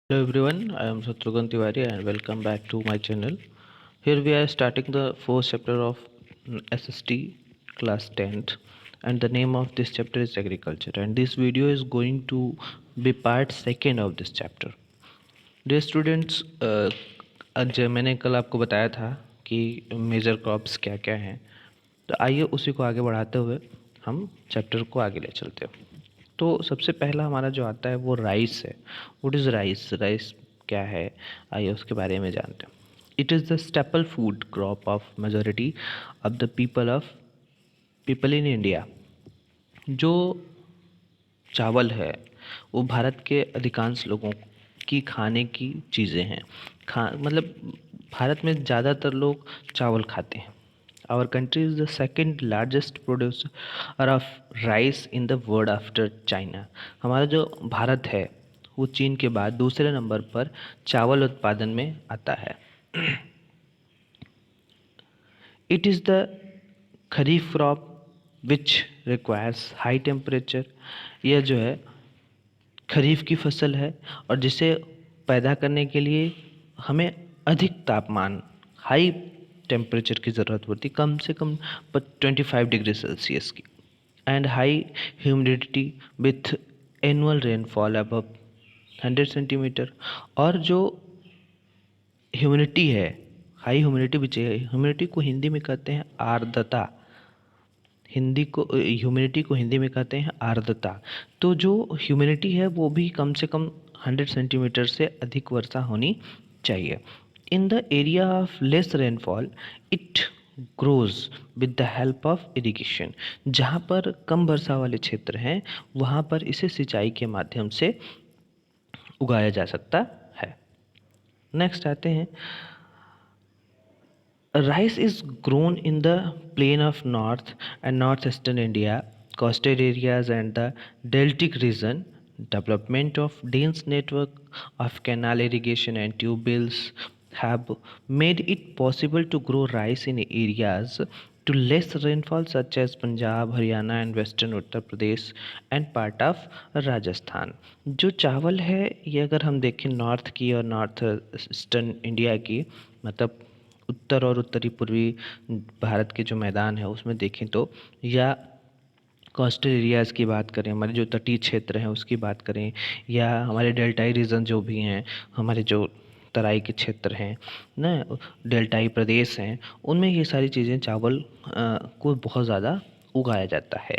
Hello everyone, I am Shatrughan Tiwari and welcome back to my channel. Here we are starting the fourth chapter of SST class 10th, and the name of this chapter is agriculture, and this video is going to be part second of this chapter. Dear students, आज मैंने कल आपको बताया था कि major crops क्या क्या हैं, तो आइए उसी को आगे बढ़ाते हुए हम चैप्टर को आगे ले चलते हैं। तो सबसे पहला हमारा जो आता है वो राइस है। What is rice? राइस क्या है, आइए उसके बारे में जानते हैं। It is the staple food crop of majority of the people in India. जो चावल है वो भारत के अधिकांश लोगों की खाने की चीज़ें हैं। मतलब भारत में ज़्यादातर लोग चावल खाते हैं। Our country is the second largest producer of rice in the world after China. हमारा जो भारत है वो चीन के बाद दूसरे नंबर पर चावल उत्पादन में आता है। It is the kharif crop which requires high temperature. यह जो है खरीफ की फसल है और जिसे पैदा करने के लिए हमें अधिक तापमान, हाई टेम्परेचर की ज़रूरत होती, कम से कम 25 डिग्री सेल्सियस की, and high humidity with annual rainfall above 100 centimetre. और जो ह्यूमिडिटी है, हाई ह्यूमिडिटी भी चाहिए। ह्यूमिडिटी को हिंदी में कहते हैं आर्द्रता। ह्यूमिडिटी को हिंदी में कहते हैं आर्द्रता। तो जो ह्यूमिडिटी है वो भी कम से कम 100 सेंटीमीटर से अधिक वर्षा होनी चाहिए। In the area of less rainfall it grows with the help of irrigation. जहाँ पर कम वर्षा वाले क्षेत्र हैं वहाँ पर इसे सिंचाई के माध्यम से उगाया जा सकता है। नेक्स्ट आते हैं, rice is grown in the plain of north and northeastern India, coastal areas and the deltic region. Development of dense network of canal irrigation and tube wells have made it possible to grow rice in areas to less rainfall such as Punjab, Haryana and western Uttar Pradesh and part of Rajasthan. जो चावल है ये अगर हम देखें north की और north eastern India की, मतलब उत्तर और उत्तरी पूर्वी भारत के जो मैदान है उसमें देखें तो, या कोस्टल एरियाज़ की बात करें, हमारे जो तटीय क्षेत्र हैं उसकी बात करें, या हमारे डेल्टाई रीजन जो भी हैं, हमारे जो तराई के क्षेत्र हैं ना, डेल्टाई प्रदेश हैं, उनमें ये सारी चीज़ें चावल को बहुत ज़्यादा उगाया जाता है।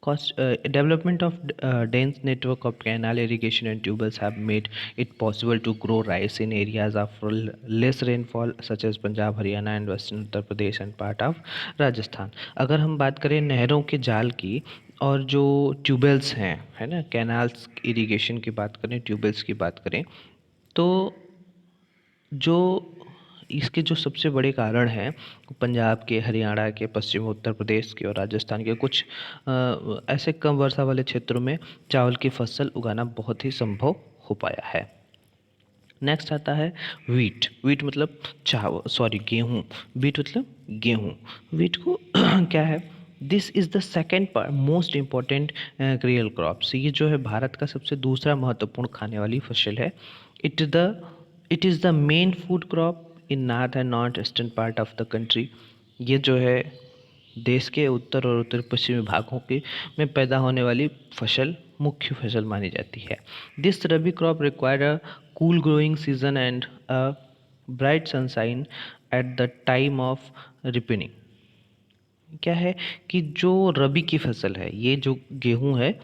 Development of dense network of canal irrigation and tubers have made it possible to grow rice in areas of less rainfall such as Punjab, Haryana and Western Uttar Pradesh and part of Rajasthan। अगर हम बात करें नहरों के जाल की और जो ट्यूबवेल्स हैं, है ना, कैनाल्स इरिगेशन की बात करें, ट्यूबवेल्स की बात करें, तो जो इसके जो सबसे बड़े कारण हैं पंजाब के, हरियाणा के, पश्चिम उत्तर प्रदेश के और राजस्थान के कुछ ऐसे कम वर्षा वाले क्षेत्रों में चावल की फसल उगाना बहुत ही संभव हो पाया है। नेक्स्ट आता है वीट। वीट मतलब गेहूँ। वीट मतलब गेहूँ। वीट को क्या है, this is the second most important cruel crops. ये जो है भारत का सबसे दूसरा महत्वपूर्ण खाने वाली फसल है। It is the main food crop in north and north eastern part of the country. ये जो है देश के उत्तर और उत्तर पश्चिमी भागों के में पैदा होने वाली फसल, मुख्य फसल मानी जाती है। This rabi crop require a cool growing season and a bright sunshine at the time of ripening. क्या है कि जो रबी की फसल है, ये जो गेहूँ है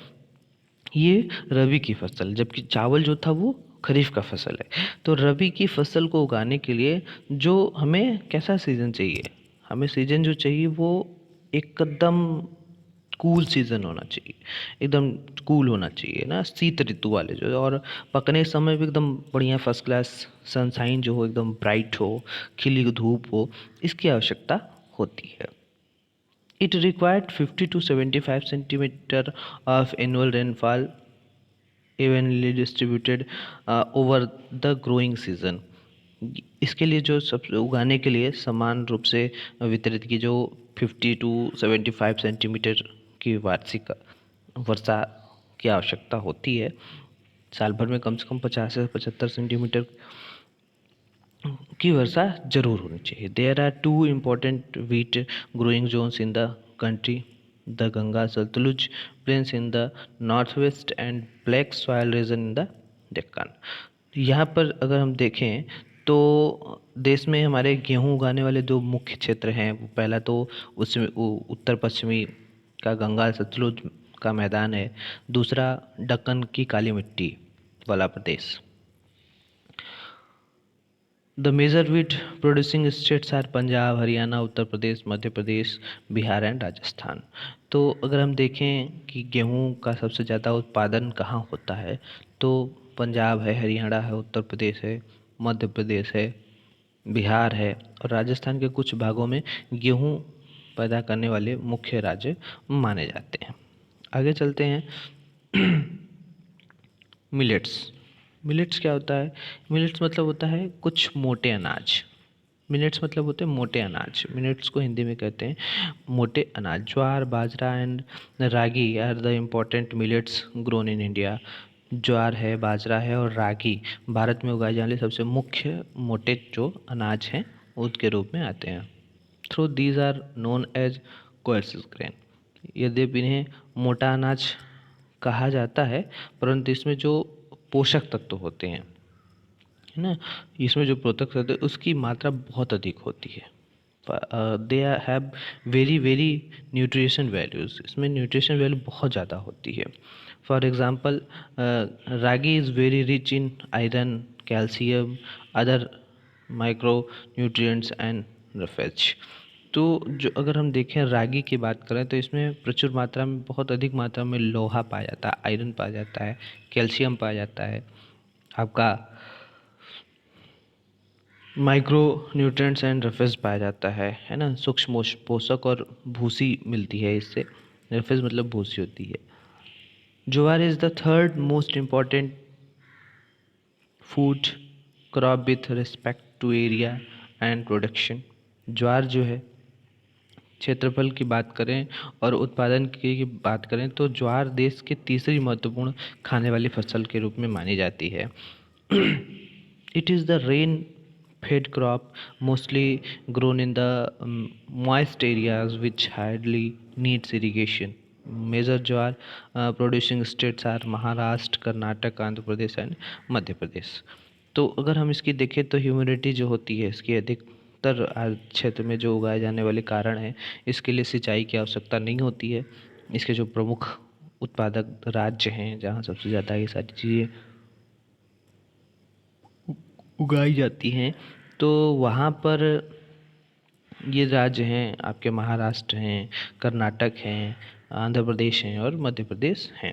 ये रबी की फसल, जबकि चावल जो था वो खरीफ का फसल है। तो रबी की फसल को उगाने के लिए जो हमें कैसा सीज़न चाहिए, हमें सीज़न जो चाहिए वो एकदम कूल सीज़न होना चाहिए, एकदम कूल होना चाहिए ना, शीत ऋतु वाले जो, और पकने समय भी एकदम बढ़िया फर्स्ट क्लास सनशाइन जो हो, एकदम ब्राइट हो, खिली धूप हो, इसकी आवश्यकता होती है। It required 50 to 75 centimeter of annual rainfall evenly distributed over the growing season। इसके लिए जो सब उगाने के लिए समान रूप से वितरित की जो 50 टू 75 सेंटीमीटर की वार्षिक वर्षा की आवश्यकता होती है। साल भर में कम से कम 50 से 75 सेंटीमीटर की वर्षा जरूर होनी चाहिए. There are two important wheat growing zones in the country, the Ganga Sutlej plains in the north west and black soil region in the Deccan. यहाँ पर अगर हम देखें तो देश में हमारे गेहूं उगाने वाले दो मुख्य क्षेत्र हैं. वो पहला तो उसमें उत्तर पश्चिमी का गंगा सतलुज का मैदान है. दूसरा दक्कन की काली मिट्टी वाला प्रदेश. The major wheat producing states are Punjab, Haryana, Uttar Pradesh, Madhya Pradesh, Bihar and Rajasthan. तो अगर हम देखें कि गेहूं का सबसे ज़्यादा उत्पादन कहाँ होता है तो पंजाब है, हरियाणा है, उत्तर प्रदेश है, मध्य प्रदेश है, बिहार है और राजस्थान के कुछ भागों में गेहूं पैदा करने वाले मुख्य राज्य माने जाते हैं. आगे चलते हैं. मिलेट्स. मिलेट्स क्या होता है? मिलेट्स मतलब होता है कुछ मोटे अनाज. मिलेट्स मतलब होते हैं मोटे अनाज. मिलेट्स को हिंदी में कहते हैं मोटे अनाज. Jowar, bajra and ragi are the important millets grown in India. Jowar है, बाजरा है और रागी भारत में उगाए जाने वाले सबसे मुख्य मोटे जो अनाज हैं उसके रूप में आते हैं. Through these are known as courses grain. यद्यपि इन्हें मोटा अनाज कहा जाता है परंतु इसमें जो पोषक तत्व होते हैं, है ना, इसमें जो पोषक तत्व उसकी मात्रा बहुत अधिक होती है. They have very very nutrition values. इसमें न्यूट्रिशन वैल्यू बहुत ज़्यादा होती है. For example ragi is very rich in iron, calcium, other micro nutrients and roughage. तो जो अगर हम देखें रागी की बात करें तो इसमें प्रचुर मात्रा में, बहुत अधिक मात्रा में लोहा पाया जाता है, आयरन पाया जाता है, कैल्शियम पाया जाता है, आपका माइक्रो न्यूट्रिएंट्स एंड रफेज पाया जाता है ना. सूक्ष्म पोषक और भूसी मिलती है इससे. रफेज मतलब भूसी होती है. Jowar is the third most important food crop with respect to area and production. Jowar जो है, क्षेत्रफल की बात करें और उत्पादन की बात करें तो ज्वार देश की तीसरी महत्वपूर्ण खाने वाली फसल के रूप में मानी जाती है. It is the rain fed crop mostly grown in the moist areas which hardly needs irrigation. Major jowar producing states are Maharashtra, Karnataka, Andhra Pradesh and Madhya Pradesh. तो अगर हम इसकी देखें तो ह्यूमिडिटी जो होती है इसकी अधिकतर क्षेत्र में जो उगाए जाने वाले कारण हैं इसके लिए सिंचाई की आवश्यकता नहीं होती है. इसके जो प्रमुख उत्पादक राज्य हैं जहाँ सबसे ज़्यादा ये सारी चीज़ें उगाई जाती हैं तो वहाँ पर ये राज्य हैं आपके महाराष्ट्र हैं, कर्नाटक हैं, आंध्र प्रदेश हैं और मध्य प्रदेश हैं.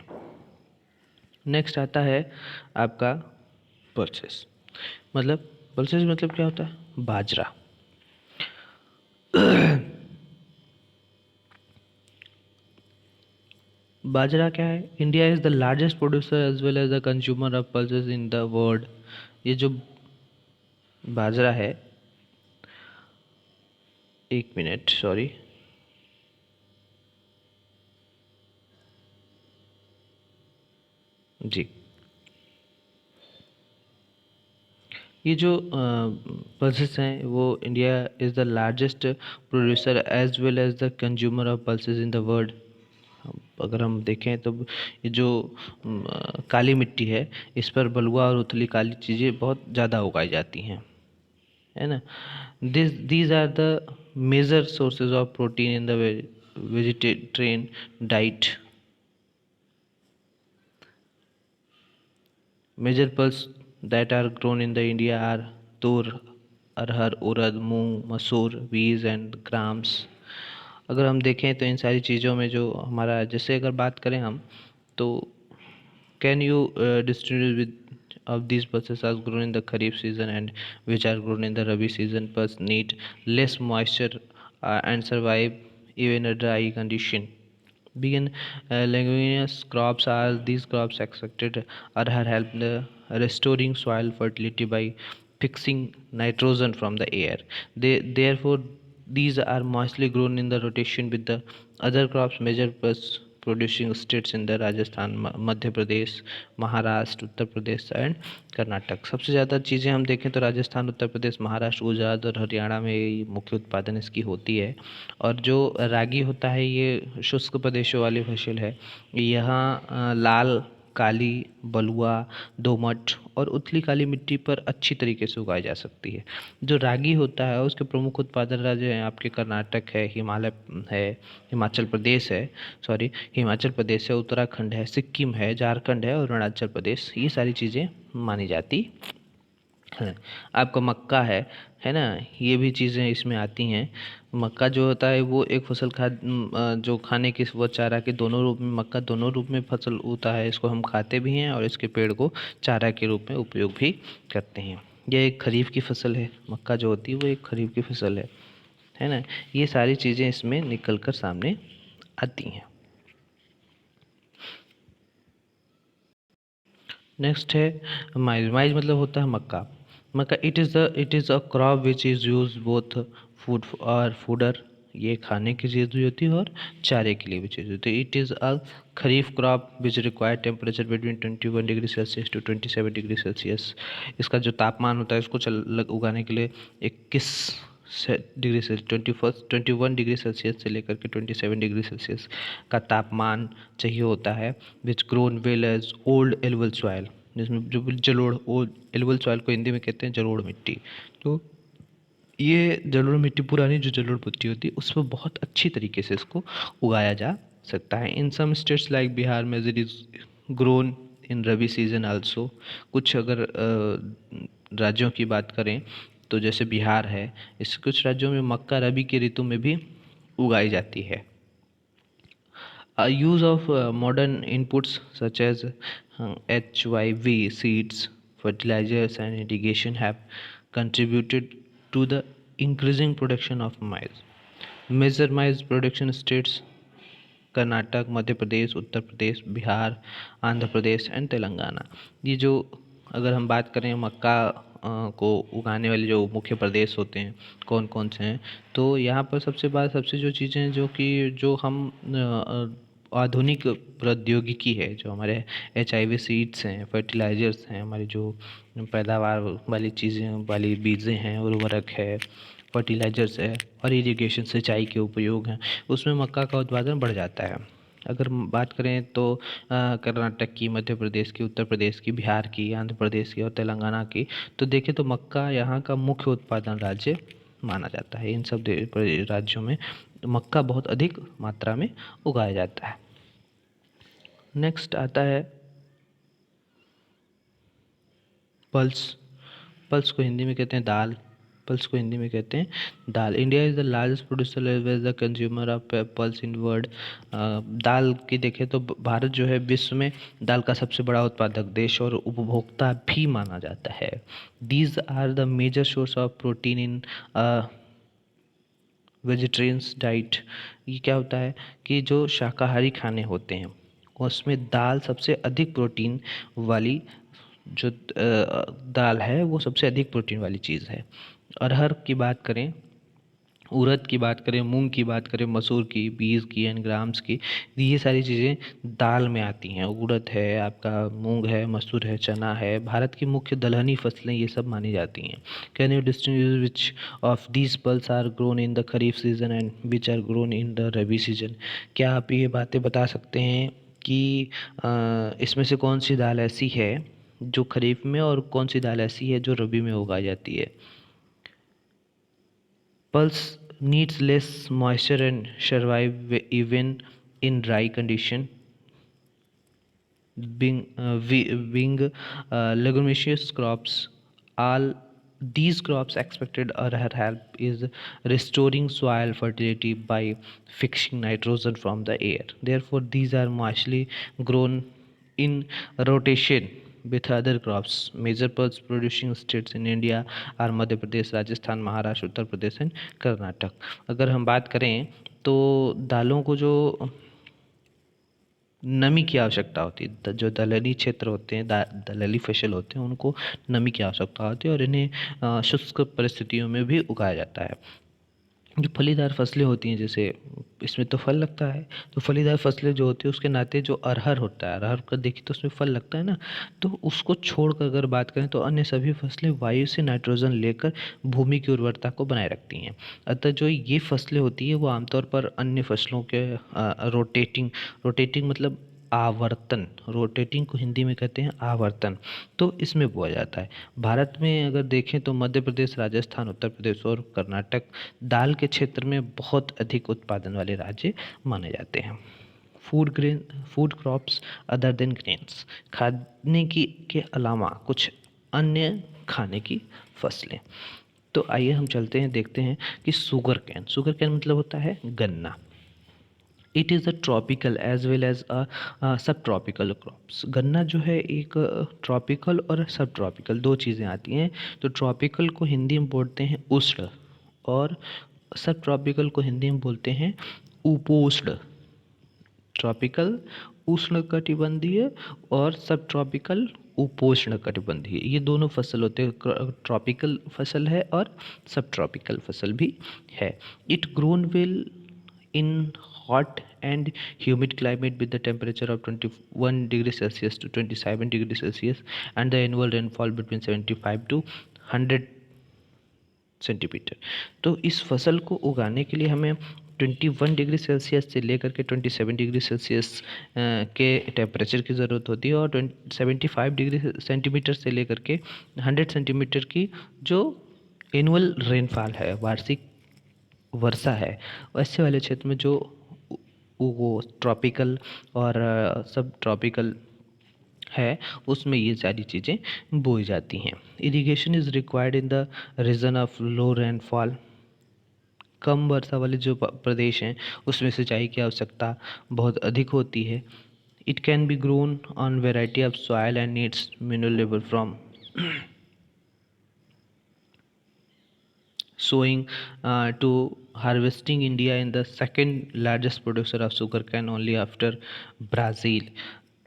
नेक्स्ट आता है आपका पल्सेस. पल्सेस मतलब क्या होता है? बाजरा. बाजरा क्या है? India is the largest producer as well as the consumer of pulses in the world. ये जो बाजरा है, एक मिनट सॉरी, जी, ये जो पल्सेस हैं वो India is the largest producer as well as the consumer of pulses in the world. अगर हम देखें तो ये जो काली मिट्टी है इस पर बलुआ और उथली काली चीज़ें बहुत ज़्यादा उगाई जाती हैं, है ना. These are the major sources of protein in the vegetarian diet. Major pulse that are grown in the India are tur, arhar, urad, moong, masoor, बीज एंड ग्राम्स. अगर हम देखें तो इन सारी चीज़ों में जो हमारा, जैसे अगर बात करें हम तो can you distribute with of these pulses are grown in the kharif season and which are grown in the rabi season plus need less moisture and survive even a dry condition. Begin leguminous crops are these crops expected arhar help the restoring soil fertility by fixing nitrogen from the air. Therefore these are mostly grown in the rotation with the other crops. Major producing states in the Rajasthan, Madhya Pradesh, Maharashtra, Uttar Pradesh and Karnataka. सबसे ज़्यादा चीज़ें हम देखें तो राजस्थान, उत्तर प्रदेश, महाराष्ट्र, गुजरात और हरियाणा में ये मुख्य उत्पादन इसकी होती है। और जो रागी होता है ये शुष्क प्रदेशों वाली फसल है। यहाँ लाल, काली, बलुआ, दोमट और उथली काली मिट्टी पर अच्छी तरीके से उगाई जा सकती है। जो रागी होता है उसके प्रमुख उत्पादन राज्य हैं आपके कर्नाटक है, हिमाचल प्रदेश है, हिमाचल प्रदेश है, उत्तराखंड है, सिक्किम है, झारखंड है और अरुणाचल प्रदेश, ये सारी चीज़ें मानी जाती हैं। आपका मक्का है ना, ये भी चीज़ें इसमें आती हैं। मक्का जो होता है वो एक फसल जो खाने की व चारा के दोनों रूप में, मक्का दोनों रूप में फसल होता है। इसको हम खाते भी हैं और इसके पेड़ को चारा के रूप में उपयोग भी करते हैं। यह एक खरीफ की फसल है, मक्का जो होती है वो एक खरीफ की फसल है ना। ये सारी चीज़ें इसमें निकल कर सामने आती हैं। नेक्स्ट है माइज। माइज मतलब होता है मक्का। मक्का it is a crop which is use both food और फूडर, ये खाने की चीज़ भी होती है और चारे के लिए भी चीज़ होती है। It is a kharif crop which require temperature between 21 degree Celsius to 27 degree Celsius. इसका जो तापमान होता है इसको उगाने के लिए 21 डिग्री से 21 डिग्री सेल्सियस से लेकर के 27 डिग्री सेल्सियस का तापमान चाहिए होता है। Which grown well as old alluvial soil, जिसमें जो जलोढ़, ओल्ड एलुवल सॉइल को हिंदी में कहते हैं जलोढ़ मिट्टी। तो ये जलोढ़ मिट्टी, पुरानी जो जलोढ़ मिट्टी होती है उस पर बहुत अच्छी तरीके से इसको उगाया जा सकता है। इन सम स्टेट्स लाइक बिहार में it is grown in rabi season also. कुछ अगर राज्यों की बात करें तो जैसे बिहार है, इस कुछ राज्यों में मक्का रबी के ऋतु में भी उगाई जाती है। Use of modern inputs such as HYV seeds, fertilizers, and irrigation have contributed to the increasing production of maize. Major maize production states Karnataka, Madhya Pradesh, Uttar Pradesh, Bihar, Andhra Pradesh and Telangana. ये जो अगर हम बात करें मक्का को उगाने वाले जो मुख्य प्रदेश होते हैं कौन कौन से हैं, तो यहाँ पर सबसे जो चीज़ें जो हम आधुनिक प्रौद्योगिकी है, जो हमारे HIV सीड्स हैं, फर्टिलाइजर्स हैं, हमारी जो पैदावार वाली चीज़ें वाली बीजें हैं, उर्वरक है, फर्टिलाइजर्स है और इरिगेशन सिंचाई के उपयोग हैं, उसमें मक्का का उत्पादन बढ़ जाता है। अगर बात करें तो कर्नाटक की, मध्य प्रदेश की, उत्तर प्रदेश की, बिहार की, आंध्र प्रदेश की और तेलंगाना की, तो देखें तो मक्का यहाँ का मुख्य उत्पादन राज्य माना जाता है। इन सब राज्यों में मक्का बहुत अधिक मात्रा में उगाया जाता है। नेक्स्ट आता है पल्स। पल्स को हिंदी में कहते हैं दाल। पल्स को हिंदी में कहते हैं दाल। India is the largest producer as the consumer of pulse in world. दाल की देखें तो भारत जो है विश्व में दाल का सबसे बड़ा उत्पादक देश और उपभोक्ता भी माना जाता है। These are the major source of protein in vegetarians diet. ये क्या होता है कि जो शाकाहारी खाने होते हैं उसमें दाल सबसे अधिक प्रोटीन वाली जो दाल है वो सबसे अधिक प्रोटीन वाली चीज़ है। अरहर की बात करें, उड़द की बात करें, मूंग की बात करें, मसूर की, बीज की एंड ग्राम्स की, ये सारी चीज़ें दाल में आती हैं। उड़द है, आपका मूंग है, मसूर है, चना है, भारत की मुख्य दलहनी फसलें ये सब मानी जाती हैं। Can you distinguish which of these pulse are grown in the kharif season and which are grown in the rabi season. क्या आप ये बातें बता सकते हैं कि इसमें से कौन सी दाल ऐसी है जो खरीफ में और कौन सी दाल ऐसी है जो रबी में उगाई जाती है। Pulse needs less moisture and survive even in dry condition. Being leguminous crops, all these crops expected or help is restoring soil fertility by fixing nitrogen from the air. Therefore, these are mostly grown in rotation with other crops. Major pulse producing states in India are Madhya Pradesh, Rajasthan, Maharashtra, Uttar Pradesh and Karnataka. अगर हम बात करें तो दालों को जो नमी की आवश्यकता होती है, जो दलहनी क्षेत्र होते हैं, दलहनी फसल होते हैं, उनको नमी की आवश्यकता होती है और इन्हें शुष्क परिस्थितियों में भी उगाया जाता है। जो फलीदार फसलें होती हैं, जैसे इसमें तो फल लगता है, तो फलीदार फसलें जो होती है उसके नाते जो अरहर होता है, अरहर का देखिए तो उसमें फल लगता है ना, तो उसको छोड़कर अगर बात करें तो अन्य सभी फसलें वायु से नाइट्रोजन लेकर भूमि की उर्वरता को बनाए रखती हैं। अतः जो ये फसलें होती है वो आमतौर पर अन्य फसलों के रोटेटिंग, रोटेटिंग मतलब आवर्तन, रोटेटिंग को हिंदी में कहते हैं आवर्तन, तो इसमें बोया जाता है। भारत में अगर देखें तो मध्य प्रदेश, राजस्थान, उत्तर प्रदेश और कर्नाटक दाल के क्षेत्र में बहुत अधिक उत्पादन वाले राज्य माने जाते हैं। Food crops other than grains, खाने की के अलावा कुछ अन्य खाने की फसलें। तो आइए हम चलते हैं, देखते हैं कि शुगर कैन, शुगर कैन मतलब होता है गन्ना। It is a tropical as well as a sub tropical crops. गन्ना जो है एक ट्रॉपिकल और सब ट्रॉपिकल दो चीज़ें आती हैं। तो ट्रॉपिकल को हिंदी में बोलते हैं उष्ण, और सब ट्रॉपिकल को हिंदी में बोलते हैं उपोष्ण। ट्रॉपिकल उष्णकटिबंधीय और सब ट्रॉपिकल उपोष्ण कटिबंधीय, ये दोनों फसल होते हैं। ट्रॉपिकल फसल है और सब ट्रॉपिकल फसल भी है। It grown will in hot and humid climate with the temperature of 21 degrees Celsius to 27 degrees Celsius and the annual rainfall between 75 to 100 centimetre. तो इस फसल को उगाने के लिए हमें 21 डिग्री सेल्सियस से लेकर के 27 डिग्री सेल्सियस के टेम्परेचर की ज़रूरत होती है, और 75 डिग्री सेंटीमीटर से लेकर के 100 सेंटीमीटर की जो एनुअल रेनफॉल है, वार्षिक वर्षा है, वैसे वाले क्षेत्र में जो वो ट्रॉपिकल और सब ट्रॉपिकल है उसमें ये सारी चीज़ें बोई जाती हैं। Irrigation is required in the region of low rainfall, कम वर्षा वाले जो प्रदेश हैं उसमें सिंचाई की आवश्यकता बहुत अधिक होती है। It can be grown on variety of soil and needs mineral level from sowing to harvesting. India in the second largest producer of sugar cane only after Brazil।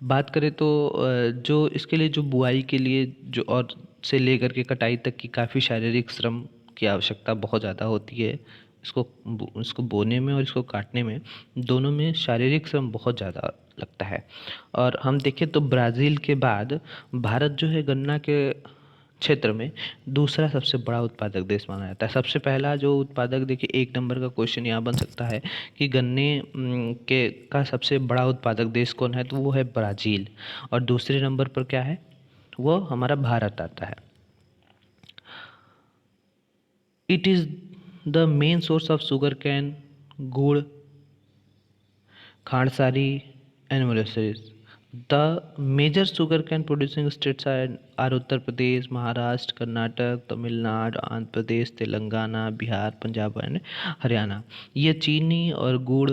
बात करें तो जो इसके लिए जो बुआई के लिए जो और से लेकर के कटाई तक की काफ़ी शारीरिक श्रम की आवश्यकता बहुत ज़्यादा होती है। इसको बोने में और इसको काटने में, दोनों में शारीरिक श्रम बहुत ज़्यादा लगता है। और हम देखें तो ब्राज़ील के बाद भारत जो है गन्ना के क्षेत्र में दूसरा सबसे बड़ा उत्पादक देश माना जाता है। सबसे पहला जो उत्पादक, देखिए एक नंबर का क्वेश्चन यहाँ बन सकता है कि गन्ने के का सबसे बड़ा उत्पादक देश कौन है, तो वो है ब्राज़ील, और दूसरे नंबर पर क्या है, वो हमारा भारत आता है। It is the main source of sugar cane, gur, khandsari and molasses. The major sugarcane producing states are Uttar Pradesh, Maharashtra, Karnataka, Tamil Nadu, Andhra Pradesh, Telangana, Bihar, Punjab and Haryana. ये चीनी और गुड़,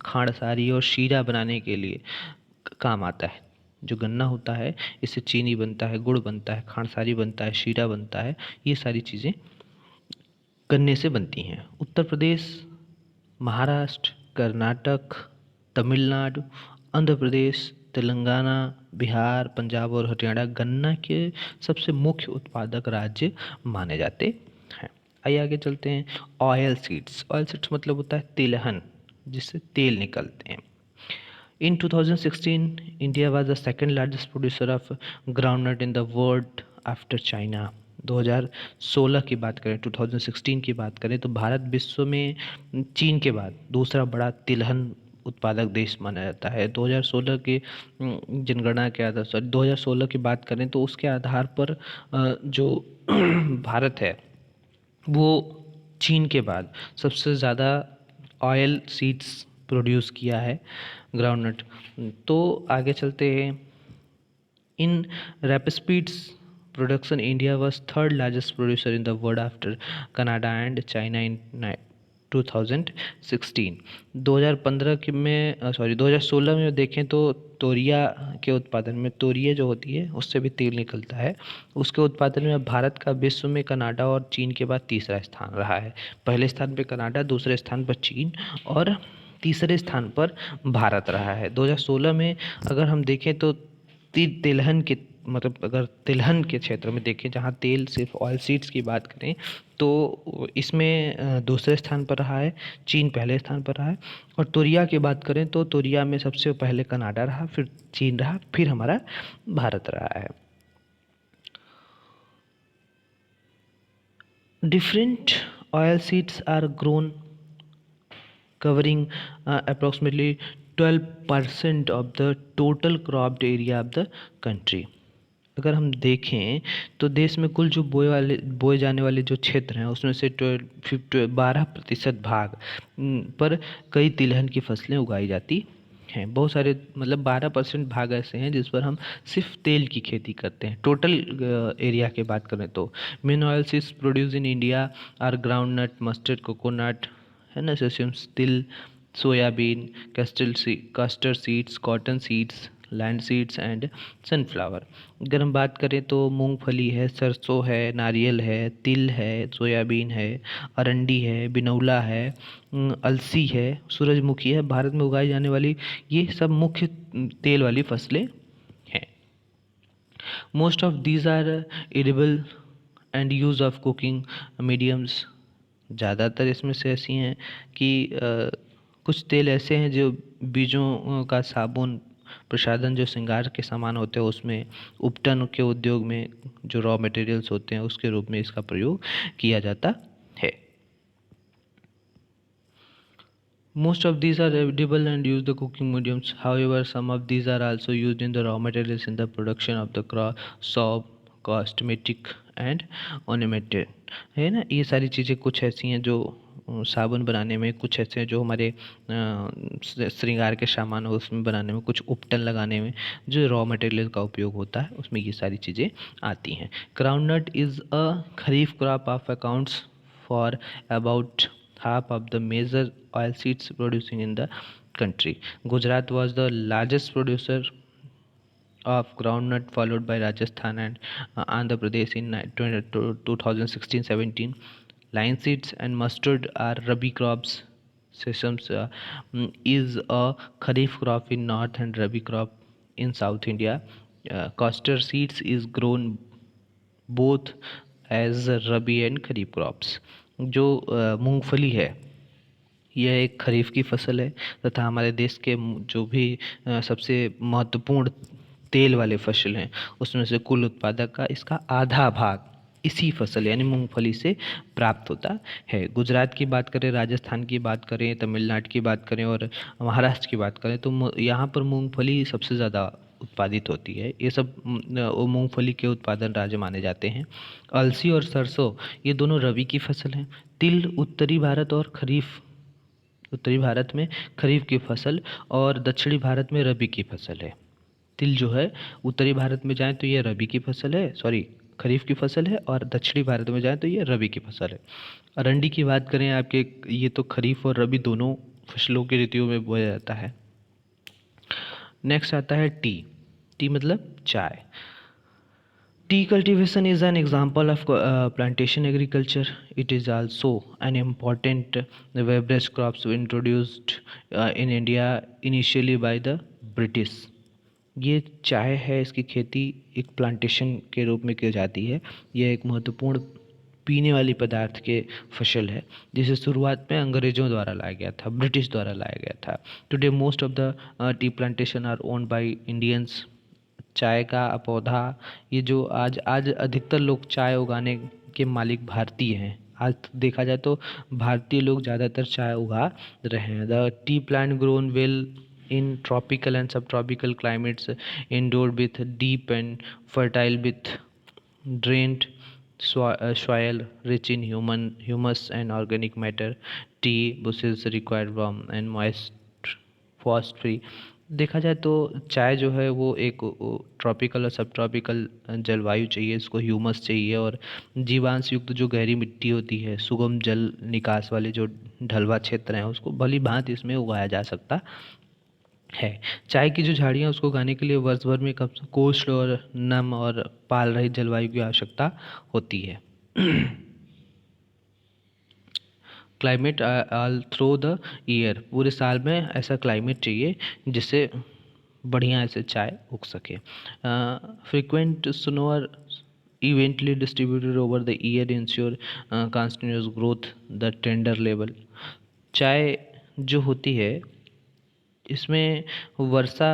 खांडसारी और शीरा बनाने के लिए काम आता है। जो गन्ना होता है इससे चीनी बनता है, गुड़ बनता है, खांडसारी बनता है, शीरा बनता है, ये सारी चीज़ें गन्ने से बनती हैं। उत्तर प्रदेश, महाराष्ट्र, कर्नाटक, तमिलनाडु, आंध्र प्रदेश, तेलंगाना, बिहार, पंजाब और हरियाणा गन्ना के सबसे मुख्य उत्पादक राज्य माने जाते हैं। आइए आगे चलते हैं। ऑयल सीड्स, ऑयल सीड्स मतलब होता है तिलहन, जिससे तेल निकलते हैं। In 2016, India was the second largest producer of groundnut in the world after China। 2016 की बात करें, 2016 की बात करें तो भारत विश्व में चीन के बाद दूसरा बड़ा तिलहन उत्पादक देश माना जाता है। 2016 की जनगणना के आधार, 2016 की बात करें तो उसके आधार पर जो भारत है वो चीन के बाद सबसे ज़्यादा ऑयल सीड्स प्रोड्यूस किया है, ग्राउंडनट। तो आगे चलते हैं। In rapid production India was third largest producer in the world after Canada and China in 2016। 2015 की में 2016 में देखें तो तोरिया के उत्पादन में, तोरिया जो होती है उससे भी तेल निकलता है, उसके उत्पादन में भारत का विश्व में कनाडा और चीन के बाद तीसरा स्थान रहा है। पहले स्थान पर कनाडा, दूसरे स्थान पर चीन और तीसरे स्थान पर भारत रहा है। 2016 में अगर हम देखें तो तिलहन के मतलब अगर तिलहन के क्षेत्र में देखें, जहाँ तेल सिर्फ ऑयल सीड्स की बात करें, तो इसमें दूसरे स्थान पर रहा है, चीन पहले स्थान पर रहा है। और तोरिया की बात करें तो तोरिया में सबसे पहले कनाडा रहा, फिर चीन रहा, फिर हमारा भारत रहा है। Different oilseeds are grown covering approximately 12% of the total cropped area of the country। अगर हम देखें तो देश में कुल जो बोए जाने वाले जो क्षेत्र हैं उसमें से 12% भाग पर कई तिलहन की फसलें उगाई जाती हैं। बहुत सारे मतलब 12% भाग ऐसे हैं जिस पर हम सिर्फ तेल की खेती करते हैं। टोटल एरिया की बात करें तो main oil seeds produce in India are groundnut, mustard, coconut, है ना, sesames, til, soybean, custard seeds, cotton seeds, land seeds and sunflower. अगर हम बात करें तो मूंगफली है, सरसों है, नारियल है, तिल है, सोयाबीन है, अरंडी है, बिनौला है, अलसी है, सूरजमुखी है। भारत में उगाई जाने वाली ये सब मुख्य तेल वाली फसलें हैं। Most of these are edible and use of cooking mediums. ज़्यादातर इसमें से ऐसी हैं कि कुछ तेल ऐसे हैं जो बीजों का साबुन, प्रसाधन, जो श्रृंगार के सामान होते हैं उसमें, उपटन के उद्योग में जो रॉ मटेरियल्स होते हैं उसके रूप में इसका प्रयोग किया जाता है। Most of these are edible and use the cooking mediums. However, some of these are also used in the raw materials in the production of the soap, cosmetic and ornamental, है ना। ये सारी चीज़ें कुछ ऐसी हैं जो साबुन बनाने में, कुछ ऐसे हैं जो हमारे श्रृंगार के सामान हो उसमें बनाने में, कुछ उपटन लगाने में जो रॉ मटेरियल का उपयोग होता है उसमें ये सारी चीज़ें आती हैं। Groundnut is a kharif crop of accounts for about half of the major oil seeds producing in the country. Gujarat was the largest producer of groundnut, followed by Rajasthan and Andhra Pradesh in 2016-17. Linseeds and mustard are rabi crops. Sesame is a kharif crop in north and rabi crop in South India. Castor seeds is grown both as rabi and kharif crops. जो मूंगफली है यह एक खरीफ की फसल है तथा हमारे देश के जो भी सबसे महत्वपूर्ण तेल वाले फसल हैं उसमें से कुल उत्पादक का इसका आधा भाग इसी फसल यानी मूंगफली से प्राप्त होता है। गुजरात की बात करें, राजस्थान की बात करें, तमिलनाडु की बात करें और महाराष्ट्र की बात करें तो यहाँ पर मूंगफली सबसे ज़्यादा उत्पादित होती है। ये सब मूंगफली के उत्पादन राज्य माने जाते हैं। अलसी और सरसों ये दोनों रबी की फसल हैं। तिल उत्तरी भारत और उत्तरी भारत में खरीफ की फसल और दक्षिणी भारत में रबी की फसल है। तिल जो है उत्तरी भारत में जाएं तो ये रबी की फसल है, सॉरी खरीफ की फसल है, और दक्षिणी भारत में जाएं तो ये रबी की फसल है। अरंडी की बात करें आपके, ये तो खरीफ और रबी दोनों फसलों की ऋतुओं में बोया जाता है। नेक्स्ट आता है टी। टी मतलब चाय। Tea cultivation is an example of plantation agriculture. It is also an important beverage crop introduced in India initially by the British. ये चाय है, इसकी खेती एक प्लांटेशन के रूप में की जाती है। यह एक महत्वपूर्ण पीने वाली पदार्थ के फसल है जिसे शुरुआत में अंग्रेज़ों द्वारा लाया गया था, ब्रिटिश द्वारा लाया गया था। Today most of the tea plantation are owned by Indians. चाय का पौधा, ये जो आज आज अधिकतर लोग चाय उगाने के मालिक भारतीय हैं। आज देखा जाए तो भारतीय लोग ज़्यादातर चाय उगा रहे हैं। The tea plant grown well in tropical and sub tropical climates, indoor with deep and fertile with drained soil rich in humus and organic matter. Tea bushes require warm and moist, frost free। देखा जाए तो चाय जो है वो एक tropical और सब ट्रॉपिकल जलवायु चाहिए, इसको ह्यूमस चाहिए और जीवांश युक्त जो गहरी मिट्टी होती है, सुगम जल निकास वाले जो ढलवा क्षेत्र हैं उसको भली भांति इसमें उगाया जा सकता है। चाय की जो झाड़ियाँ उसको उगाने के लिए वर्ष भर में कम कोष्ठ और नम और पाल रहित जलवायु की आवश्यकता होती है। Climate all through the year, पूरे साल में ऐसा क्लाइमेट चाहिए जिससे बढ़िया से चाय उग सके। Frequent shower eventually distributed over the year ensure continuous growth the tender level। चाय जो होती है इसमें वर्षा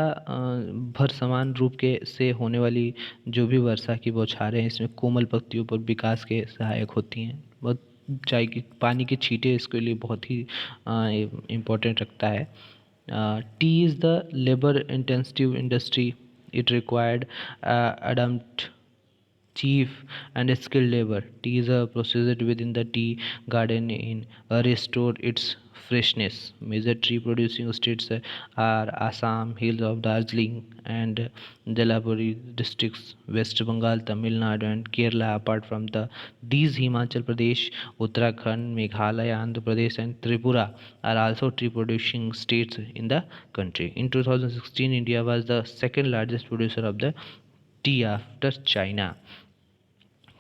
भर समान रूप के से होने वाली जो भी वर्षा की बौछारें हैं इसमें कोमल पत्तियों पर विकास के सहायक होती हैं। बहुत चाय की पानी के छींटे इसके लिए बहुत ही इम्पोर्टेंट रखता है। Tea is the labour intensive industry, it required adept chief and skilled labor. Tea is processed within the tea garden in restore its freshness. Major tree producing states are Assam, hills of Darjeeling and Jalapuri districts, West Bengal, Tamil Nadu and Kerala. Apart from these, Himachal Pradesh, Uttarakhand, Meghalaya, Andhra Pradesh and Tripura are also tree producing states in the country. In 2016, India was the second largest producer of the tea after China।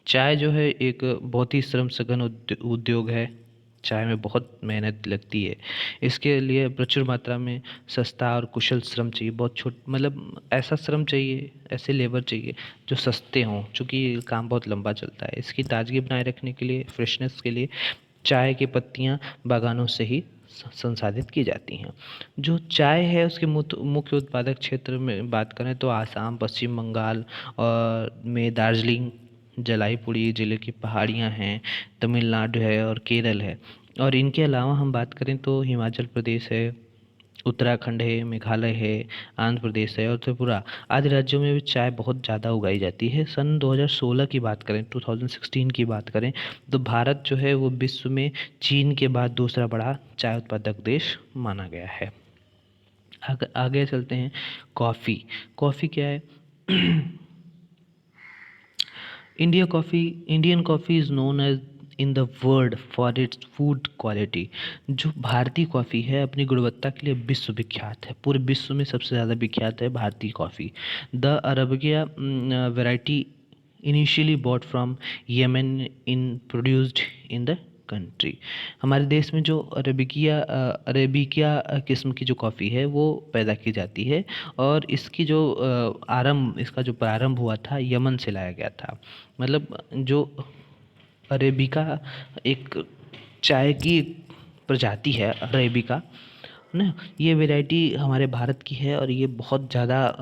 चाय जो है एक बहुत ही श्रम सघन उद्योग है। चाय में बहुत मेहनत लगती है। इसके लिए प्रचुर मात्रा में सस्ता और कुशल श्रम चाहिए। बहुत मतलब ऐसा श्रम चाहिए, ऐसे लेबर चाहिए जो सस्ते हों, चूँकि काम बहुत लंबा चलता है। इसकी ताजगी बनाए रखने के लिए, फ्रेशनेस के लिए चाय की पत्तियां बागानों से ही संसाधित की जाती हैं। जो चाय है उसके मुख्य उत्पादक क्षेत्र में बात करें तो आसाम, पश्चिम बंगाल और में दार्जिलिंग, जलाईपुरी ज़िले की पहाड़ियाँ हैं, तमिलनाडु है और केरल है। और इनके अलावा हम बात करें तो हिमाचल प्रदेश है, उत्तराखंड है, मेघालय है, आंध्र प्रदेश है और त्रिपुरा आदि राज्यों में भी चाय बहुत ज़्यादा उगाई जाती है। सन 2016 की बात करें, 2016 की बात करें तो भारत जो है वो विश्व में चीन के बाद दूसरा बड़ा चाय उत्पादक देश माना गया है। आगे चलते हैं। कॉफ़ी। कॉफ़ी क्या है? Indian coffee is known as in the world for its food quality. जो भारतीय कॉफ़ी है अपनी गुणवत्ता के लिए विश्व विख्यात है। पूरे विश्व में सबसे ज़्यादा विख्यात है भारतीय coffee. The arabica variety initially bought from Yemen in produced in the country. हमारे देश में जो अरेबिका किस्म की जो कॉफ़ी है वो पैदा की जाती है और इसकी जो इसका जो प्रारंभ हुआ था यमन से लाया गया था। मतलब जो अरेबिका एक चाय की प्रजाति है अरेबिका ना, ये वैरायटी हमारे भारत की है और ये बहुत ज़्यादा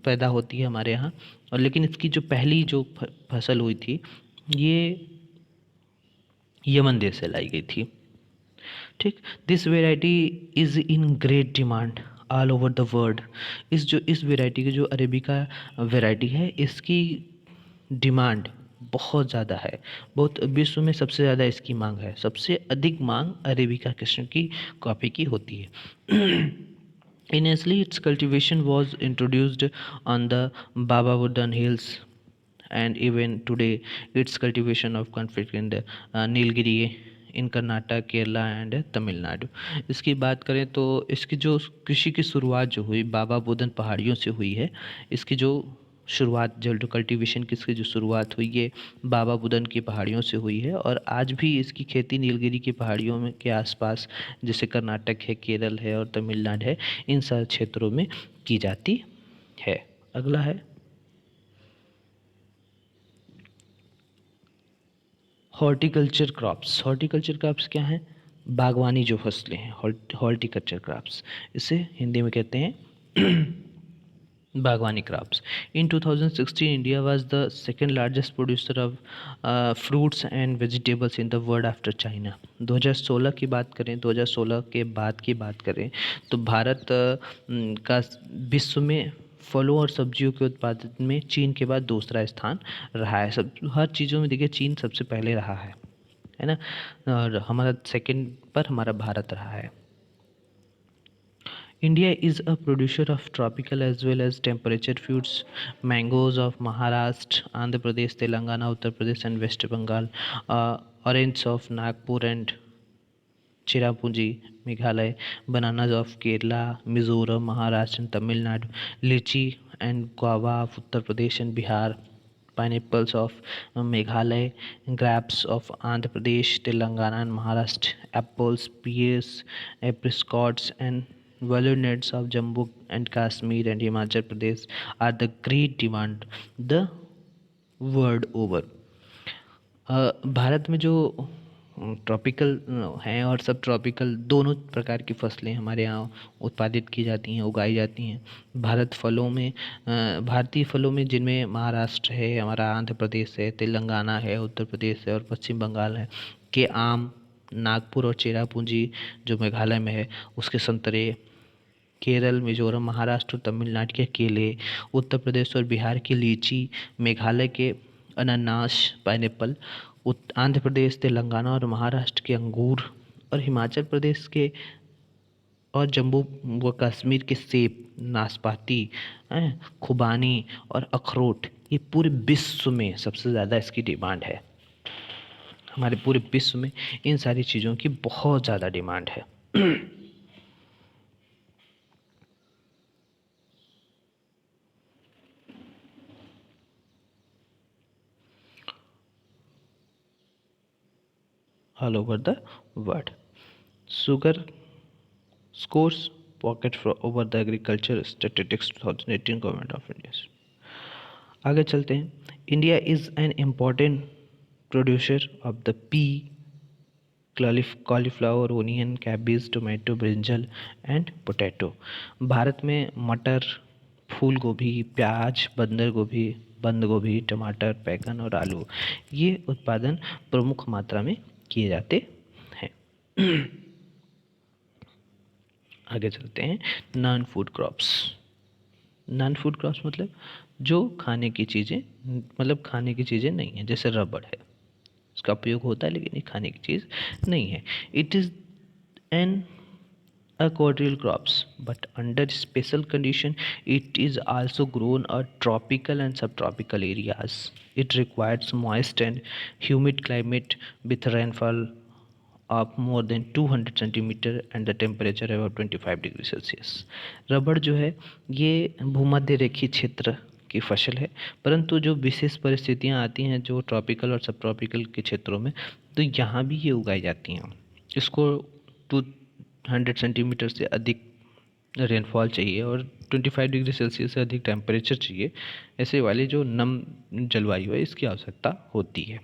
पैदा होती है हमारे यहाँ। और लेकिन इसकी जो पहली जो फसल हुई थी ये यमन देश से लाई गई थी। ठीक। This variety is in great demand all over the world. इस वेराइटी की जो अरेबिका वेराइटी है इसकी डिमांड बहुत ज़्यादा है। बहुत विश्व में सबसे ज़्यादा इसकी मांग है। सबसे अधिक मांग अरेबिका किस्म की कॉफ़ी की होती है। Initially, its cultivation was introduced on the Baba Budan Hills, and even today, its cultivation of conflict in the Nilgiri in Karnataka, Kerala and Tamil Nadu. इसकी बात करें तो इसकी जो कृषि की शुरुआत जो हुई बाबा बुदन पहाड़ियों से हुई है। इसकी जो शुरुआत जो कल्टीवेशन की इसकी जो शुरुआत हुई ये बाबा बुदन की पहाड़ियों से हुई है और आज भी इसकी खेती नीलगिरी की पहाड़ियों में के आसपास जैसे कर्नाटक है, केरल है और तमिलनाडु है, इन सारे क्षेत्रों में की जाती है। अगला है हॉर्टिकल्चर क्रॉप्स। हॉर्टिकल्चर क्रॉप्स क्या हैं? बागवानी जो फसलें हैं, हॉर्टिकल्चर क्रॉप्स, इसे हिंदी में कहते हैं बागवानी crops. In 2016 India was the second largest producer of fruits and vegetables in the world after China. 2016 की बात करें, 2016 के बाद की बात करें तो भारत का विश्व में फलों और सब्जियों के उत्पादन में चीन के बाद दूसरा स्थान रहा है। सब हर चीज़ों में देखिए चीन सबसे पहले रहा है ना। और हमारा सेकंड पर हमारा भारत रहा है। India is a producer of tropical as well as temperature fruits, mangoes of Maharashtra, Andhra Pradesh, Telangana, Uttar Pradesh, and West Bengal, orange of Nagpur and Cherrapunji, Meghalaya, bananas of Kerala, Mizoram, Maharashtra, and Tamil Nadu, lychee and guava of Uttar Pradesh and Bihar, pineapples of Meghalaya, grapes of Andhra Pradesh, Telangana, and Maharashtra, apples, pears, apricots, and Walnuts of Jammu and Kashmir and Himachal Pradesh are the great demand the world over. Bharat में जो tropical हैं और सब tropical दोनों प्रकार की फसलें हमारे यहाँ उत्पादित की जाती हैं, उगाई जाती हैं। भारतीय फलों में जिनमें महाराष्ट्र है, हमारा आंध्र प्रदेश है, तेलंगाना है, उत्तर प्रदेश है और पश्चिम बंगाल है के आम, नागपुर और चेरापूंजी जो मेघालय में है उसके संतरे, केरल, मिजोरम, महाराष्ट्र और तमिलनाडु के केले, उत्तर प्रदेश और बिहार की लीची, मेघालय के अनानास, पाइनएप्पल, आंध्र प्रदेश, तेलंगाना और महाराष्ट्र के अंगूर और हिमाचल प्रदेश के और जम्मू व कश्मीर के सेब, नाशपाती, खुबानी और अखरोट, ये पूरे विश्व में सबसे ज़्यादा इसकी डिमांड है। हमारे पूरे विश्व में इन सारी चीज़ों की बहुत ज़्यादा डिमांड है। All over the world. Sugar scores pocket for over the agriculture statistics 2018 government of India. आगे चलते हैं। India is an important producer of the P, cauliflower, onion, cabbage, tomato, brinjal and potato. Bharat में मटर, फूल गोभी, प्याज, बंद गोभी, टमाटर, बैंगन और आलू ये उत्पादन प्रमुख मात्रा में किए जाते हैं। आगे चलते हैं। Non food crops. Non food crops मतलब जो खाने की चीज़ें नहीं है, जैसे रबड़ है, इसका उपयोग होता है लेकिन ये खाने की चीज़ नहीं है। It is an aquatic crops but under special condition it is also grown at tropical and subtropical areas. It requires moist and humid climate with rainfall of more than 200 centimeter and the temperature about 25 degree Celsius. रबड़ जो है ये भूमध्य रेखीय क्षेत्र की फसल है, परंतु जो विशेष परिस्थितियाँ आती हैं जो ट्रॉपिकल और सब ट्रॉपिकल के क्षेत्रों में, तो यहाँ भी ये उगाई जाती हैं। इसको 200 सेंटीमीटर से अधिक रेनफॉल चाहिए और 25 डिग्री सेल्सियस से अधिक टेम्परेचर चाहिए। ऐसे वाली जो नम जलवायु है इसकी आवश्यकता होती है।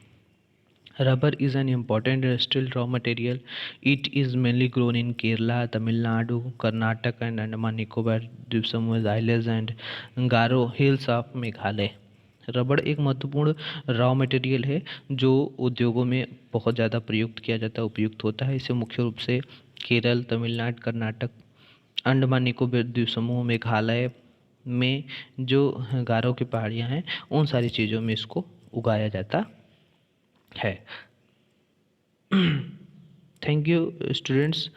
Rubber is an important industrial raw material. It is mainly grown in Kerala, Tamil Nadu, Karnataka and Andaman Nicobar द्वीप समूह islands and Garo hills of Meghalaya. रबड़ एक महत्वपूर्ण रॉ मटेरियल है जो उद्योगों में बहुत ज़्यादा उपयुक्त होता है। इसे मुख्य रूप से केरल, तमिलनाडु, कर्नाटक, अंडमान निकोबार द्वीप समूह, मेघालय में जो गारो की पहाड़ियाँ हैं उन सारी चीज़ों में इसको उगाया जाता है। Thank you students.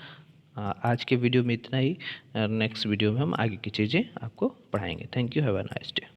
आज के वीडियो में इतना ही। नेक्स्ट वीडियो में हम आगे की चीज़ें आपको पढ़ाएंगे। Thank you, have a nice day.